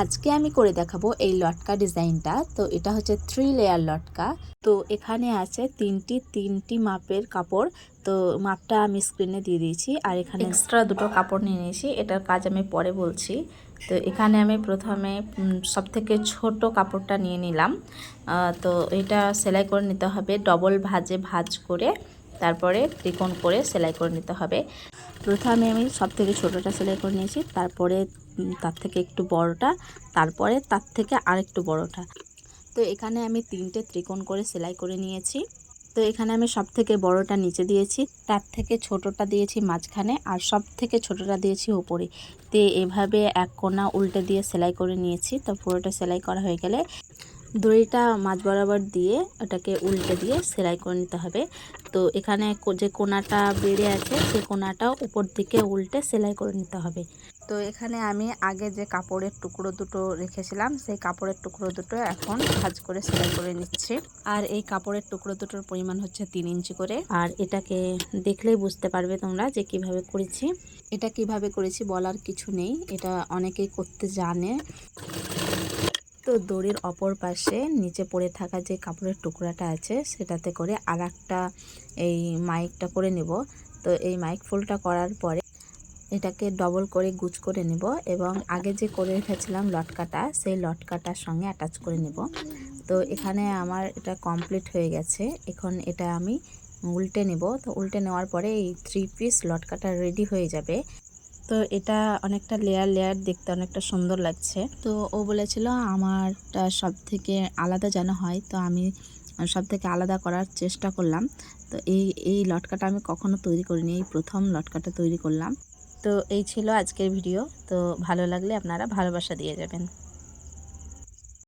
আজকে আমি করে দেখাবো এই লটকা ডিজাইনটা। তো এটা হচ্ছে 3 লেয়ার লটকা। তো এখানে আছে তিনটি মাপের কাপড়। তো মাপটা আমি স্ক্রিনে দিয়ে দিয়েছি, আর এখানে এক্সট্রা দুটো কাপড় নিয়ে নিয়েছি। এটার কাজ আমি পরে বলছি। তো এখানে আমি প্রথমে সবথেকে ছোট কাপড়টা নিয়ে নিলাম। তো এটা সেলাই করে নিতে হবে ডবল ভাঁজ করে, তারপরে ত্রিকোণ করে সেলাই করে নিতে হবে। প্রথমে আমি সবথেকে ছোটোটা সেলাই করে নিয়েছি, তারপরে তার থেকে একটু বড়টা, তারপরে তার থেকে আরেকটু বড়টা। তো এখানে আমি 3টে ত্রিকোণ করে সেলাই করে নিয়েছি। তো এখানে আমি সবথেকে বড়টা নিচে দিয়েছি, তার থেকে ছোটোটা দিয়েছি মাঝখানে, আর সবথেকে ছোটোটা দিয়েছি উপরে। তো এভাবে এক কোণা উল্টে দিয়ে সেলাই করে নিয়েছি। তো পুরোটা সেলাই করা হয়ে গেলে দড়িটা মাঝ বরাবর দিয়ে ওটাকে উল্টে দিয়ে সেলাই করে নিতে হবে। তো এখানে যে কোণাটা বেড়ে আছে সেই কোণাটাও উপর দিকে উল্টে সেলাই করে নিতে হবে। তো এখানে আমি আগে যে কাপড়ের টুকরো দুটো রেখেছিলাম সেই কাপড়ের টুকরো দুটো এখন ভাঁজ করে সেলাই করে নিচ্ছি। আর এই কাপড়ের টুকরো দুটোর পরিমাণ হচ্ছে 3 ইঞ্চি করে। আর এটাকে দেখলেই বুঝতে পারবে তোমরা যে কিভাবে করেছি। এটা কিভাবে করেছি বলার কিছু নেই, এটা অনেকেই করতে জানে। তো দড়ির অপর পাশে নিচে পড়ে থাকা যে কাপড়ের টুকরাটা আছে সেটাতে করে আর একটা এই মাইকটা করে নেব। তো এই মাইক ফুলটা করার পরে এটাকে ডবল করে গুজ করে নেব, এবং আগে যে করে রেখেছিলাম লটকাটা সেই লটকাটার সঙ্গে অ্যাটাচ করে নেব। তো এখানে আমার এটা কমপ্লিট হয়ে গেছে। এখন এটা আমি উল্টে নেব। তো উল্টে নেওয়ার পরে এই 3 পিস লটকাটা রেডি হয়ে যাবে। তো এটা অনেকটা লেয়ার দেখতে অনেকটা সুন্দর লাগছে। তো ও বলেছিল আমারটা সব থেকে আলাদা যেন হয়, তো আমি সব থেকে আলাদা করার চেষ্টা করলাম। তো এই লটকাটা আমি কখনো তৈরি করিনি, এই প্রথম লটকাটা তৈরি করলাম। তো এই ছিল আজকের ভিডিও। তো ভালো লাগলে আপনারা ভালোবাসা দিয়ে যাবেন।